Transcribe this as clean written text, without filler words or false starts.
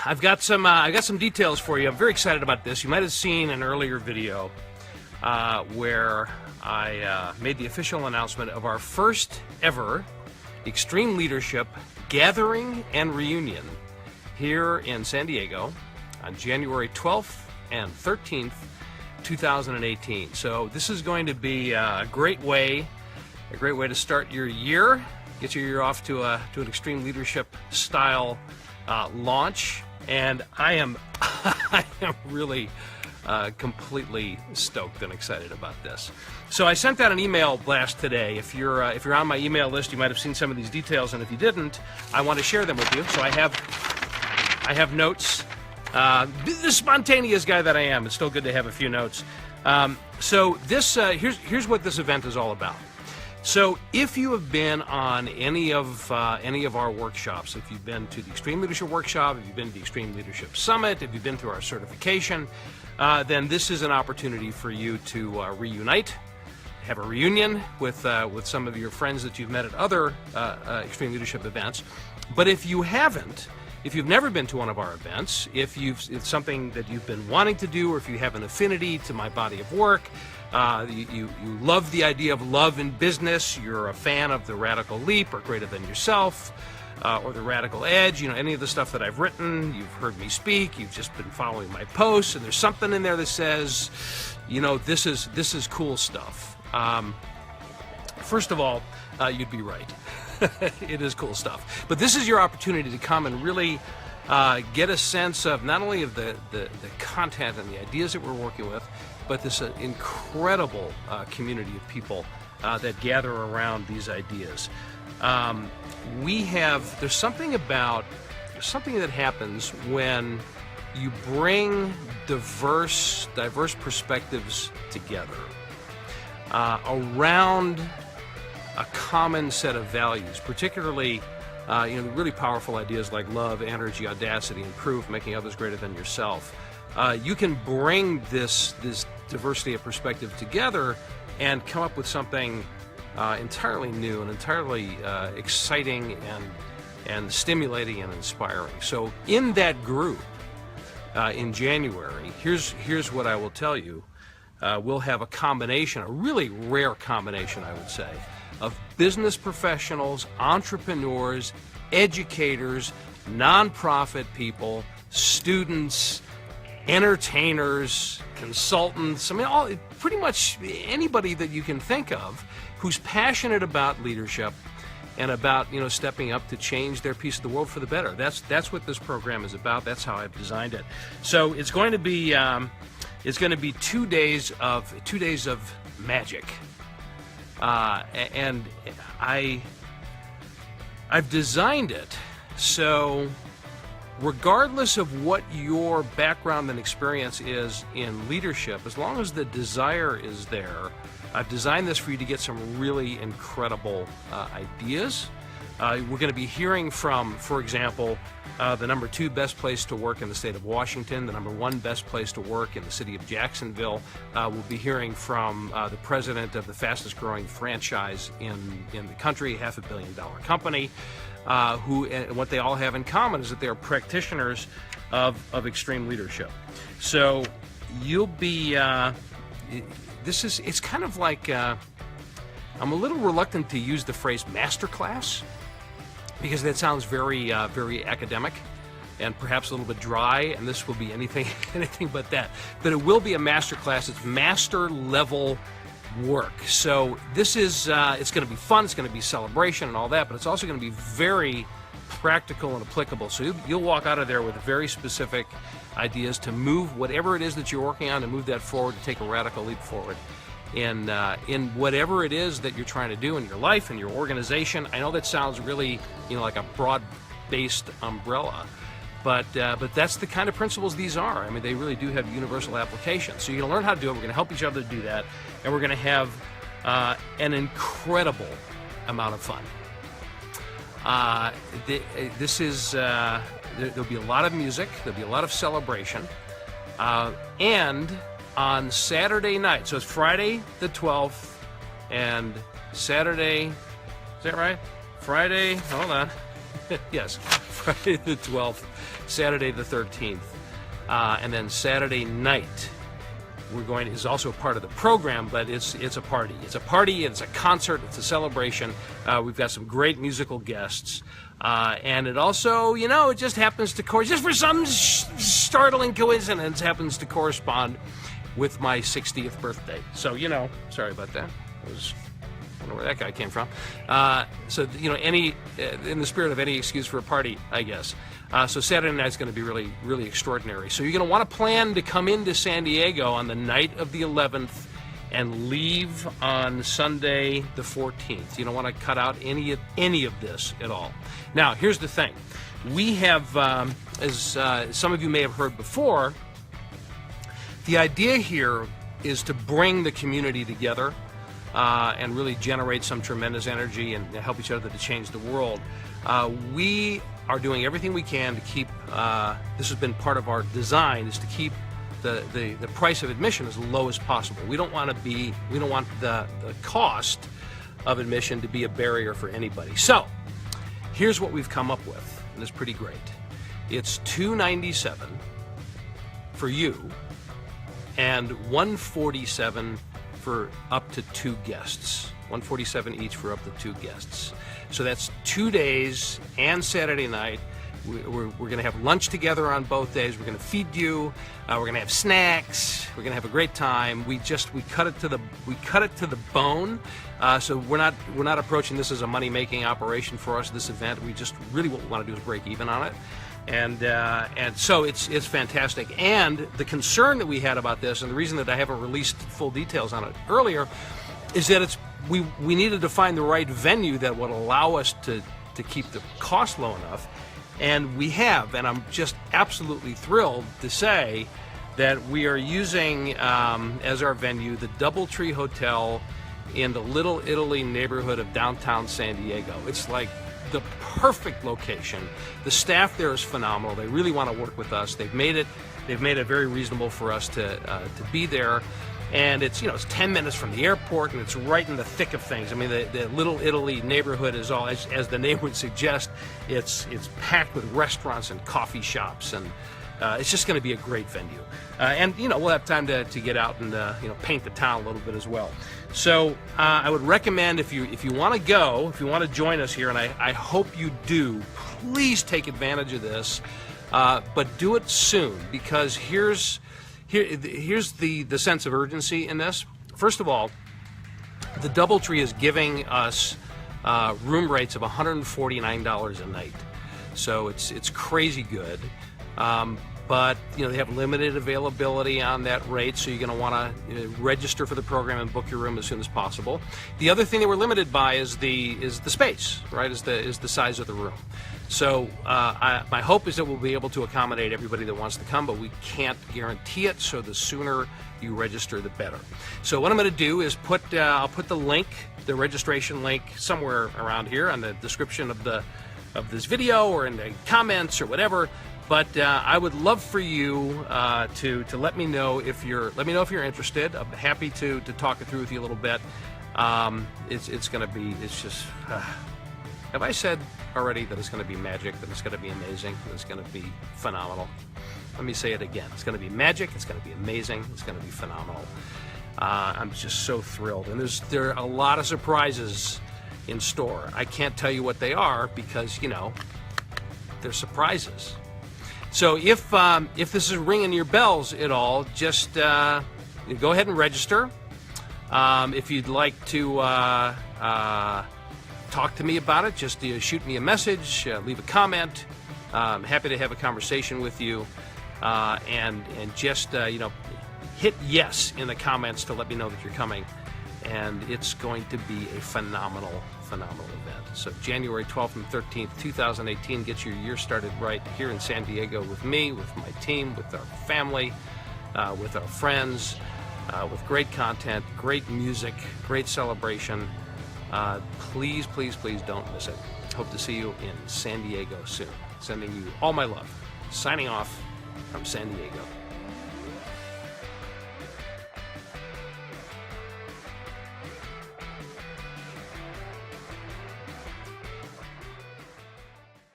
I've got some details for you. I'm very excited about this. You might have seen an earlier video where I made the official announcement of our first ever Extreme Leadership Gathering and Reunion here in San Diego on January 12th and 13th, 2018. So this is going to be a great way to start your year, get your year off to an Extreme Leadership style launch, and I am really completely stoked and excited about this. So I sent out an email blast today. If you're on my email list, you might have seen some of these details, and if you didn't, I want to share them with you. So I have notes. The spontaneous guy that I am, it's still good to have a few notes. So this here's what this event is all about. So if you have been on any of our workshops, if you've been to the Extreme Leadership Workshop, if you've been to the Extreme Leadership Summit, if you've been through our certification, then this is an opportunity for you to reunite, have a reunion with some of your friends that you've met at other Extreme Leadership events. But if you haven't, if you've never been to one of our events, if it's something that you've been wanting to do, or if you have an affinity to my body of work, you love the idea of love in business, you're a fan of the Radical Leap or Greater Than Yourself, or the Radical Edge, any of the stuff that I've written, you've heard me speak, you've just been following my posts, and there's something in there that says, this is cool stuff. First of all, you'd be right. It is cool stuff. But this is your opportunity to come and really get a sense of not only of the content and the ideas that we're working with, but this incredible community of people that gather around these ideas. There's something that happens when you bring diverse perspectives together around a common set of values, particularly really powerful ideas like love, energy, audacity, and proof, making others greater than yourself. You can bring this diversity of perspective together and come up with something entirely new and entirely exciting and stimulating and inspiring. So in that group in January, here's what I will tell you. We'll have a really rare combination, I would say, of business professionals, entrepreneurs, educators, nonprofit people, students, entertainers, consultants, pretty much anybody that you can think of who's passionate about leadership and about stepping up to change their piece of the world for the better. That's what this program is about. That's how I've designed it. So it's going to be 2 days of magic. And I've designed it so regardless of what your background and experience is in leadership, as long as the desire is there, I've designed this for you to get some really incredible ideas. We're going to be hearing from, for example, the number 2 best place to work in the state of Washington, the number 1 best place to work in the city of Jacksonville. We'll be hearing from the president of the fastest growing franchise in the country, $500 million company, who what they all have in common is that they are practitioners of extreme leadership. So you'll be, it's kind of like, I'm a little reluctant to use the phrase masterclass, because that sounds very academic and perhaps a little bit dry, and this will be anything but that. But it will be a master class. It's master level work. So this is it's going to be fun. It's going to be celebration and all that, but it's also going to be very practical and applicable. So you'll walk out of there with very specific ideas to move whatever it is that you're working on, to move that forward, to take a radical leap forward in whatever it is that you're trying to do in your life and your organization. I know that sounds really, like a broad-based umbrella, but that's the kind of principles these are. I mean, they really do have universal application. So you're going to learn how to do it. We're going to help each other do that, and we're going to have an incredible amount of fun. There'll be a lot of music. There'll be a lot of celebration, and on Saturday night, so it's Friday the 12th and Saturday, is that right? Friday, hold on, Yes, Friday the 12th, Saturday the 13th, and then Saturday night is also part of the program, but it's a party. It's a party, it's a concert, it's a celebration. We've got some great musical guests, and it also, it just happens to just for some startling coincidence, happens to correspond with my 60th birthday. So, sorry about that. I don't know where that guy came from. In the spirit of any excuse for a party, I guess. So Saturday night's going to be really, really extraordinary. So you're going to want to plan to come into San Diego on the night of the 11th and leave on Sunday the 14th. You don't want to cut out any of this at all. Now, here's the thing. We have, as some of you may have heard before, the idea here is to bring the community together and really generate some tremendous energy and help each other to change the world. We are doing everything we can to keep, this has been part of our design, is to keep the price of admission as low as possible. We don't want the cost of admission to be a barrier for anybody. So here's what we've come up with, and it's pretty great. It's $297 for you and $147 for up to 2 guests. $147 each for up to 2 guests. So that's 2 days and Saturday night. We're going to have lunch together on both days. We're going to feed you. We're going to have snacks. We're going to have a great time. We cut it to the bone. So we're not approaching this as a money-making operation for us. This event, we just really what we want to do is break even on it. And so it's fantastic. And the concern that we had about this, and the reason that I haven't released full details on it earlier, is that we needed to find the right venue that would allow us to keep the cost low enough. And we have, and I'm just absolutely thrilled to say that we are using as our venue the DoubleTree Hotel in the Little Italy neighborhood of downtown San Diego. It's like the perfect location. The staff there is phenomenal. They really want to work with us. They've made it very reasonable for us to be there. And it's 10 minutes from the airport, and it's right in the thick of things. I mean, the Little Italy neighborhood is all, as the name would suggest, it's packed with restaurants and coffee shops, and it's just going to be a great venue. And we'll have time to get out and paint the town a little bit as well. So I would recommend if you want to go, if you want to join us here, and I hope you do, please take advantage of this, but do it soon, because here's the sense of urgency in this. First of all, the DoubleTree is giving us room rates of $149 a night, so it's crazy good. But they have limited availability on that rate, so you're going to want to register for the program and book your room as soon as possible. The other thing that we're limited by is the space, right? Is the size of the room. So my hope is that we'll be able to accommodate everybody that wants to come, but we can't guarantee it. So the sooner you register, the better. So what I'm going to do is I'll put the link, the registration link, somewhere around here on the description of this video or in the comments or whatever. But I would love for you to let me know if you're interested. I'm happy to talk it through with you a little bit. It's going to be. It's just. Have I said already that it's going to be magic? That it's going to be amazing? That it's going to be phenomenal? Let me say it again. It's going to be magic. It's going to be amazing. It's going to be phenomenal. I'm just so thrilled, and there are a lot of surprises in store. I can't tell you what they are because they're surprises. So if this is ringing your bells at all, just go ahead and register. If you'd like to talk to me about it, just shoot me a message, leave a comment. I'm happy to have a conversation with you, and just hit yes in the comments to let me know that you're coming. And it's going to be a phenomenal event. So January 12th and 13th, 2018, get your year started right here in San Diego with me, with my team, with our family, with our friends, with great content, great music, great celebration. Please, please, please don't miss it. Hope to see you in San Diego soon. Sending you all my love. Signing off from San Diego.